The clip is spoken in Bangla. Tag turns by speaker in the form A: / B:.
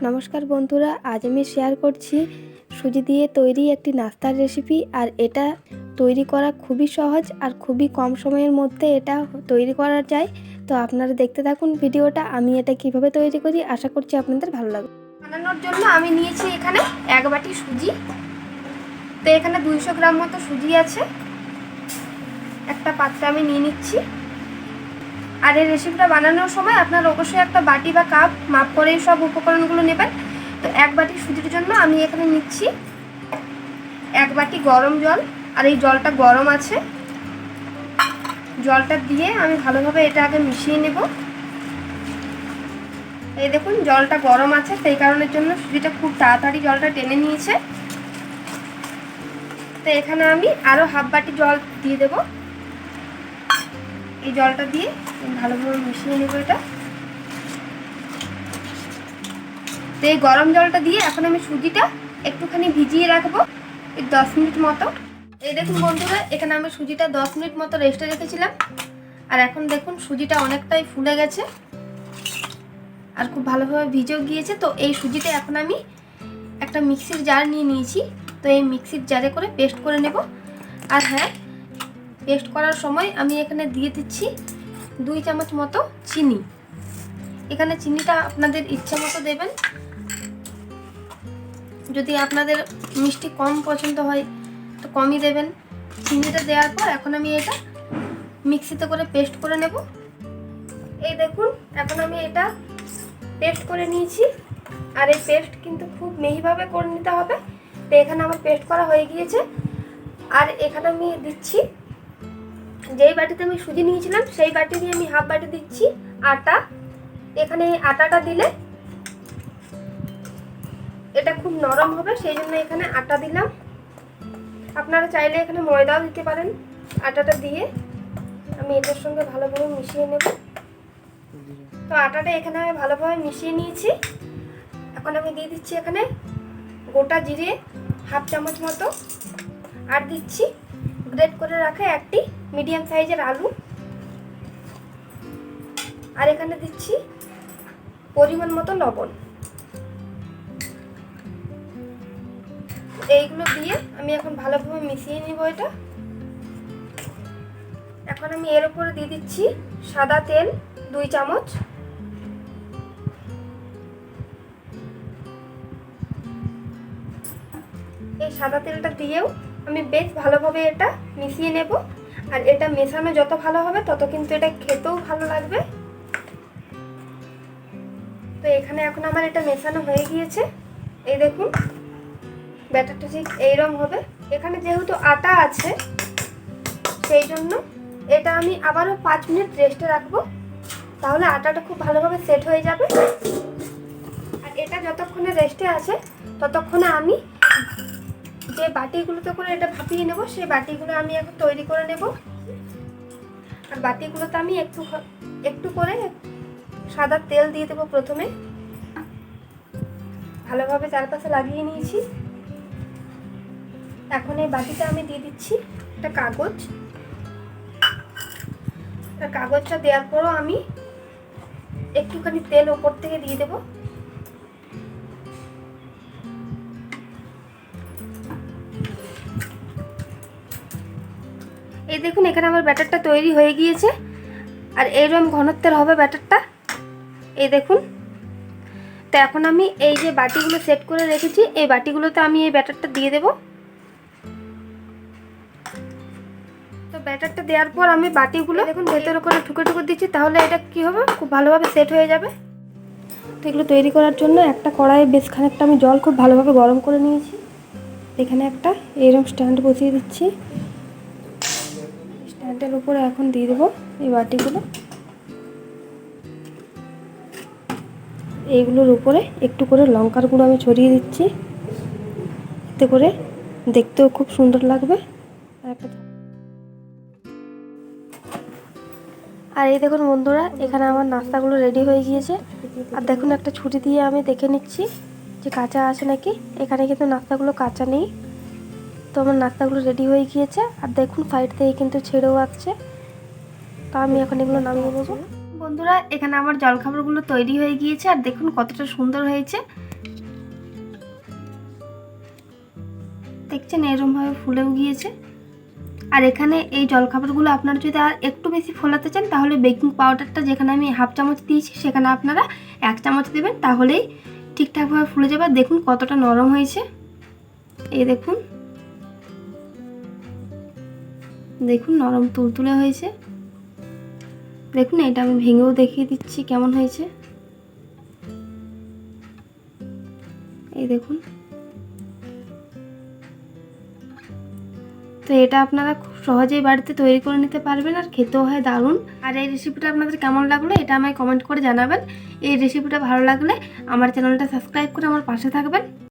A: নমস্কার বন্ধুরা, আজ আমি শেয়ার করছি সুজি দিয়ে তৈরি একটি নাস্তার রেসিপি। আর এটা তৈরি করা খুবই সহজ আর খুবই কম সময়ের মধ্যে এটা তৈরি করা যায়। তো আপনারা দেখতে থাকুন ভিডিওটা, আমি এটা কিভাবে তৈরি করি। আশা করছি আপনাদের ভালো লাগবে। বানানোর জন্য আমি নিয়েছি এখানে 1 বাটি সুজি। তো এখানে 200 গ্রাম মতো সুজি আছে। একটা পাত্রে আমি নিয়ে নিচ্ছি। আর এই রেসিপিটা বানানোর সময় আপনারা অবশ্যই একটা বাটি বা কাপ মাপ করে সব উপকরণগুলো নেবেন। তো 1 বাটি সুজির জন্য আমি এখানে নিচ্ছি 1 বাটি গরম জল। আর এই জলটা গরম আছে। জলটা দিয়ে আমি ভালোভাবে এটা আগে মিশিয়ে নেব। এই দেখুন জলটা গরম আছে, সেই কারণের জন্য সুজিটা খুব তাড়াতাড়ি জলটা টেনে নিয়েছে। তো এখানে আমি আরও হাফ বাটি জল দিয়ে দেব। এই জলটা দিয়ে ভালোভাবে মিশিয়ে নেব এটা। তো এই গরম জলটা দিয়ে এখন আমি সুজিটা একটুখানি ভিজিয়ে রাখবো 10 মিনিট মতো। এই দেখুন বন্ধুরা, এখানে আমি সুজিটা 10 মিনিট মতো রেস্টে রেখেছিলাম। আর এখন দেখুন সুজিটা অনেকটাই ফুলে গেছে আর খুব ভালোভাবে ভিজেও গিয়েছে। তো এই সুজিটা এখন আমি একটা মিক্সির জার নিয়ে নিয়েছি। তো এই মিক্সির জারে করে পেস্ট করে নেব। আর হ্যাঁ, পেস্ট করার সময় আমি এখানে দিয়ে দিচ্ছি 2 চামচ মতো চিনি। এখানে চিনিটা আপনাদের ইচ্ছা মতো দেবেন। যদি আপনাদের মিষ্টি কম পছন্দ হয় তো কমই দেবেন। চিনিটা দেওয়ার পর এখন আমি এটা মিক্সিতে করে পেস্ট করে নেব। এই দেখুন এখন আমি এটা পেস্ট করে নিয়েছি। আর এই পেস্ট কিন্তু খুব মিহিভাবে করে নিতে হবে। তো এখানে আমার পেস্ট করা হয়ে গিয়েছে। আর এখানে আমি দিচ্ছি, যেই বাটিতে আমি সুজি নিয়েছিলাম সেই বাটি দিয়ে আমি হাফ বাটি দিচ্ছি আটা। এখানে এই আটাটা দিলে এটা খুব নরম হবে, সেই জন্য এখানে আটা দিলাম। আপনারা চাইলে এখানে ময়দাও দিতে পারেন। আটাটা দিয়ে আমি এটার সঙ্গে ভালোভাবে মিশিয়ে নেব। তো আটাটা এখানে আমি ভালোভাবে মিশিয়ে নিয়েছি। এখন আমি দিয়ে দিচ্ছি এখানে গোটা জিরে হাফ চামচ মতো। আর দিচ্ছি গ্রেট করে রাখা একটি মিডিয়াম সাইজের আলু। আর এখানে দিচ্ছি পরিমাণ মতো লবণ। এইগুলো দিয়ে আমি এখন ভালোভাবে মিশিয়ে নিব এটা। এখন আমি এর উপরে দিয়ে দিচ্ছি সাদা তেল 2 চামচ। এই সাদা তেলটা দিয়েও আমি বেশ ভালোভাবে এটা মিশিয়ে নেব। আর এটা মেশানো যত ভালো হবে তত কিন্তু এটা খেতেও ভালো লাগবে। তো এখানে এখন আমার এটা মেশানো হয়ে গিয়েছে। এই দেখুন ব্যাটারটা ঠিক এইরকম হবে। এখানে যেহেতু আটা আছে সেই জন্য এটা আমি আবারও 5 মিনিট রেস্টে রাখবো। তাহলে আটাটা খুব ভালোভাবে সেট হয়ে যাবে। আর এটা যতক্ষণে রেস্টে আছে ততক্ষণে আমি যে বাটিগুলোতে করে এটা ভাপিয়ে নেব সেই বাটিগুলো আমি এখন তৈরি করে নেব। আর বাটিগুলোতে আমি একটু করে সাদা তেল দিয়ে দেবো প্রথমে। ভালোভাবে চারপাশে লাগিয়ে নিয়েছি। এখন এই বাটিতে আমি দিয়ে দিচ্ছি একটা কাগজ। কাগজটা দেওয়ার পরও আমি একটুখানি তেল ওপর থেকে দিয়ে দেব। এই দেখুন এখানে আমার ব্যাটারটা তৈরি হয়ে গিয়েছে। আর এইরকম ঘনত্বের হবে ব্যাটারটা। এই দেখুন। তো এখন আমি এই যে বাটিগুলো সেট করে রেখেছি এই বাটিগুলোতে আমি এই ব্যাটারটা দিয়ে দেব। তো ব্যাটারটা দেওয়ার পর আমি বাটিগুলো দেখুন ভেতরে করে ঠুকে ঠুকে দিচ্ছি, তাহলে এটা কি হবে খুব ভালোভাবে সেট হয়ে যাবে। তো এগুলো তৈরি করার জন্য একটা কড়াইয়ে বেশ খানিকটা আমি জল খুব ভালোভাবে গরম করে নিয়েছি। এখানে একটা এরকম স্ট্যান্ড বসিয়ে দিচ্ছি। স্ট্যান্ডের উপরে এখন দিয়ে দেবো এই বাটিগুলো। এইগুলোর উপরে একটু করে লঙ্কার গুঁড়ো আমি ছড়িয়ে দিচ্ছি, এতে করে দেখতেও খুব সুন্দর লাগবে। আর এই দেখুন বন্ধুরা, এখানে আমার নাস্তাগুলো রেডি হয়ে গিয়েছে। আর দেখুন একটা ছুরি দিয়ে আমি দেখে নিচ্ছি যে কাঁচা আছে নাকি। এখানে কিন্তু নাস্তাগুলো কাঁচা নেই। তো আমার নাস্তাগুলো রেডি হয়ে গিয়েছে। আর দেখুন সাইড থেকে কিন্তু ছেড়েও আসছে। তো আমি এখন এগুলো নামিয়ে নেব। বন্ধুরা এখানে আমার জলখাবারগুলো তৈরি হয়ে গিয়েছে। আর দেখুন কতটা সুন্দর হয়েছে। দেখছেন এরকমভাবে ফুলেও গিয়েছে। আর এখানে এই জলখাবারগুলো আপনারা যদি আর একটু বেশি ফোলাতে চান তাহলে বেকিং পাউডারটা যেখানে আমি হাফ চামচ দিয়েছি সেখানে আপনারা 1 চামচ দেবেন, তাহলেই ঠিকঠাকভাবে ফুলে যাবে। দেখুন কতটা নরম হয়েছে, এই দেখুন, দেখুন নরম তুলতুলে হয়েছে। দেখুন এটা আমি ভেঙেও দেখিয়ে দিচ্ছি কেমন হয়েছে, এই দেখুন। তো এটা আপনারা খুব সহজেই বাড়িতে তৈরি করে নিতে পারবেন আর খেতেও হয় দারুণ। আর এই রেসিপিটা আপনাদের কেমন লাগলো এটা আমায় কমেন্ট করে জানাবেন। এই রেসিপিটা ভালো লাগলে আমার চ্যানেলটা সাবস্ক্রাইব করে আমার পাশে থাকবেন।